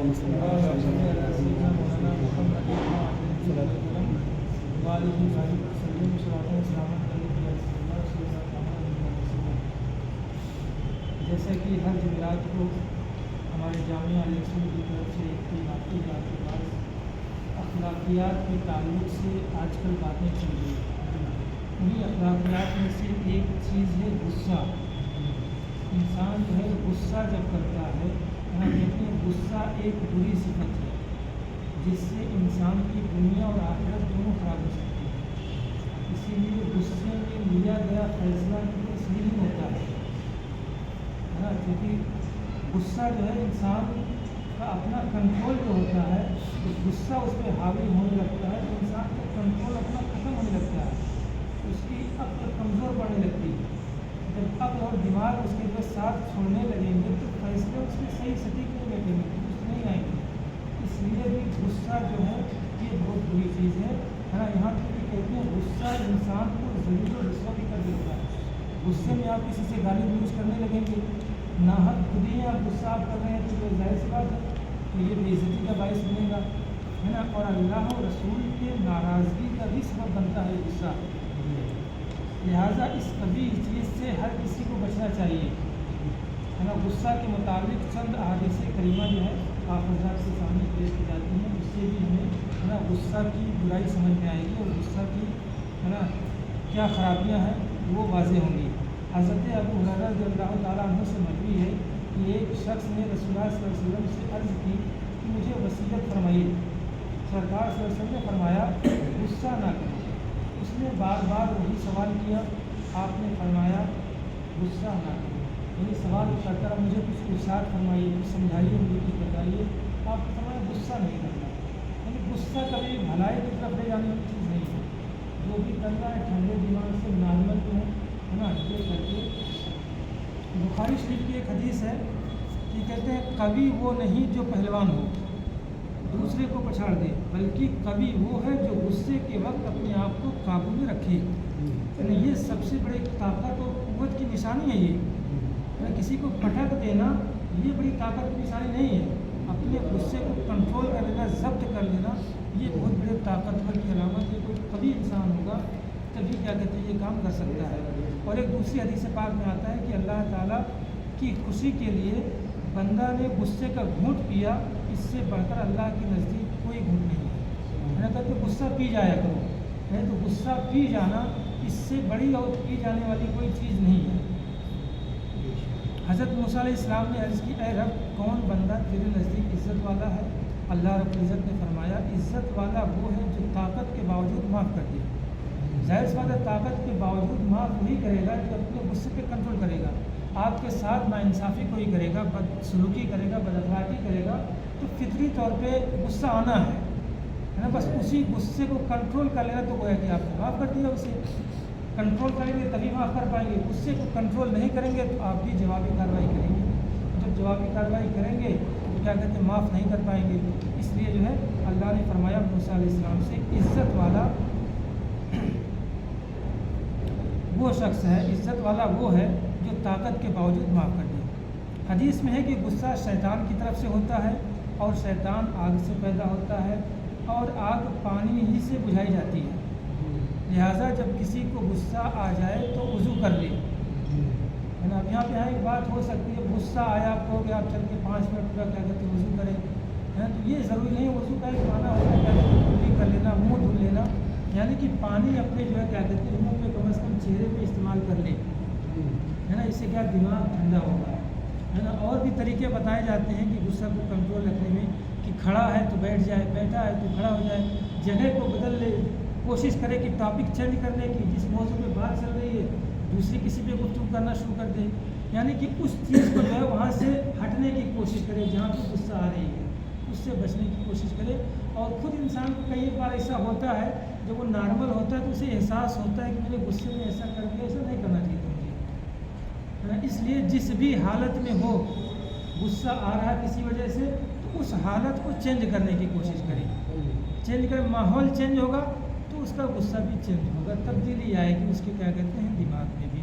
جیسا کہ ہر جمعرات کو ہمارے جامعہ الیکشن کی طرف سے ایک ٹیم آتی ہے آپ کے پاس اخلاقیات کے تعلق سے آج کل باتیں چل رہی ہیں. انہیں اخلاقیات میں سے ایک چیز ہے غصہ. انسان جو ہے غصہ جب کرتا ہے کہتے ہیں غصہ ایک بری صفت ہے جس سے انسان کی دنیا اور آخرت دونوں خراب ہو سکتی ہے. اسی لیے غصے میں لیا گیا فیصلہ بالکل صحیح نہیں ہوتا ہے کیونکہ غصہ جو ہے انسان کا اپنا کنٹرول جو ہوتا ہے غصہ اس پہ حاوی ہونے لگتا ہے تو انسان کا کنٹرول اپنا ختم ہونے لگتا ہے, اس کی عقل کمزور پڑنے لگتی ہے. جب عقل اور دماغ اس کے ساتھ چھوڑنے لگیں گے تو فیصلے اس کے صحیح سٹھیک نہیں بیٹھیں گے, درست نہیں آئیں گے. اس لیے بھی غصہ جو ہے یہ بہت بری چیز ہے یہاں تک کہ کہتے ہیں غصہ انسان کو ذلیل و رسوا بھی کر دیتا ہے. غصے میں آپ کسی سے گالی گلوچ کرنے لگیں گے, ناحق خود ہی آپ غصہ آپ کر رہے ہیں تو یہ ظاہر سی بات ہے تو یہ بے عزتی کا باعث بنے گا اور اللہ و رسول کے ناراضگی کا بھی سبب بنتا ہے غصہ. لہٰذا اس قبیح چیز سے ہر کسی کو بچنا چاہیے غصہ کے متعلق چند احادیث کریمہ جو ہے آپ حضرات کے سامنے پیش کی جاتی ہیں, اس سے بھی ہمیں غصہ کی برائی سمجھ میں آئے گی اور غصہ کی کیا خرابیاں ہیں وہ واضح ہوں گی. حضرت ابو ہریرہ رضی اللہ تعالیٰ عنہ سے مروی ہے کہ ایک شخص نے رسول اللہ صلی اللہ علیہ وسلم سے عرض کی کہ مجھے وصیت فرمائیے. سرکار صلی اللہ علیہ وسلم نے فرمایا غصہ نہ کرو. اس نے بار بار وہی سوال کیا, آپ نے فرمایا غصہ نہ کرو. یعنی سوال کرتا رہا مجھے کچھ ارشاد فرمائیے, کچھ سمجھائیے, مجھے کچھ بتائیے. آپ نے فرمایا غصہ نہیں کرنا. یعنی غصہ کبھی بھلائی کی طرف لے جانے والی چیز نہیں ہے. جو بھی کرنا ہے ٹھنڈے دماغ سے نارمل جو ہے یہ کر کے. بخاری شریف کی ایک حدیث ہے کہ کہتے ہیں کبھی وہ نہیں جو پہلوان ہو دوسرے کو پچھاڑ دے, بلکہ کبھی وہ ہے جو غصے کے وقت اپنے آپ کو قابو میں رکھے. یعنی یہ سب سے بڑی طاقت اور قوت کی نشانی ہے. یہ کسی کو پٹک دینا یہ بڑی طاقت کی نشانی نہیں ہے. اپنے غصے کو کنٹرول کر لینا, ضبط کر لینا یہ بہت بڑے طاقتور کی علامت ہے. کوئی کبھی انسان ہوگا تبھی کیا کہتے ہیں یہ کام کر سکتا ہے. اور ایک دوسری حدیث پاک میں آتا ہے کہ اللہ تعالیٰ کی خوشی کے لیے بندہ نے غصے کا گھونٹ پیا, اس سے بڑھ کر اللہ کے نزدیک کوئی گھونٹ نہیں ہے. کہتے غصہ پی جایا کرو, تو غصہ پی جانا اس سے بڑی اور پی جانے والی کوئی چیز نہیں ہے. حضرت موسیٰ علیہ السلام نے عرض کی اے رب کون بندہ تیرے نزدیک عزت والا ہے؟ اللہ رب العزت نے فرمایا عزت والا وہ ہے جو طاقت کے باوجود معاف کر دے. ظاہر سی بات ہے طاقت کے باوجود معاف وہی کرے گا جو اپنے غصے پہ کنٹرول کرے گا. آپ کے ساتھ ناانصافی کوئی کرے گا, بد سلوکی کرے گا, بد اخلاقی کرے گا تو فطری طور پہ غصہ آنا ہے بس اسی غصے کو کنٹرول کر لینا تو وہ ہے کہ آپ نے معاف کر دیا. اسے کنٹرول کریں گے تبھی معاف کر پائیں گے. غصے کو کنٹرول نہیں کریں گے تو آپ بھی جوابی کارروائی کریں گے. جب جوابی کارروائی کریں گے تو کیا کہتے ہیں معاف نہیں کر پائیں گے. اس لیے جو ہے اللہ نے فرمایا موسیٰ علیہ السلام سے عزت والا وہ شخص ہے, عزت والا وہ ہے جو طاقت کے باوجود معاف کر دے. حدیث میں ہے کہ غصہ شیطان کی طرف سے ہوتا ہے اور شیطان آگ سے پیدا ہوتا ہے اور آگ پانی ہی سے بجھائی جاتی ہے. لہٰذا جب کسی کو غصہ آ جائے تو وضو کر لے. اب یہاں پہ ایک بات ہو سکتی ہے غصہ آیا آپ کو کہ آپ چل کے 5 منٹ پورا کیا کہتے ہیں وضو کریں, تو یہ ضروری نہیں. وضو کا ایک معنی ہوتا ہے کیا کہتے ہیں کلی کر لینا, منہ دھل لینا, یعنی کہ پانی اپنے جو ہے کیا کہتے ہیں منہ پہ کم از کم چہرے پہ استعمال کر لیں اس سے کیا دماغ ٹھنڈا ہوگا اور بھی طریقے بتائے جاتے ہیں کہ غصہ کو کنٹرول رکھنے میں کہ کھڑا ہے تو بیٹھ جائے, بیٹھا ہے تو کھڑا ہو جائے, جگہ کو بدل لے, کوشش کرے کہ ٹاپک چینج کرنے کی, جس موضوع پہ بات چل رہی ہے دوسری کسی پہ گفتگو کرنا شروع کر دے. یعنی کہ اس چیز کو جو ہے وہاں سے ہٹنے کی کوشش کرے جہاں پہ غصہ آ رہی ہے اس سے بچنے کی کوشش کرے. اور خود انسان کو کئی بار ایسا ہوتا ہے جب وہ نارمل ہوتا ہے تو اسے احساس ہوتا ہے کہ مجھے غصے میں ایسا کر دیا, ایسا نہیں کرنا چاہیے مجھے. اس لیے جس بھی حالت میں ہو غصہ آ رہا ہے کسی وجہ سے تو اس حالت کو چینج کرنے کی کوشش کریں. چینج کریں, ماحول چینج ہوگا تو اس کا غصہ بھی چینج ہوگا, تبدیلی آئے گی اس کے کیا کہتے ہیں دماغ میں بھی.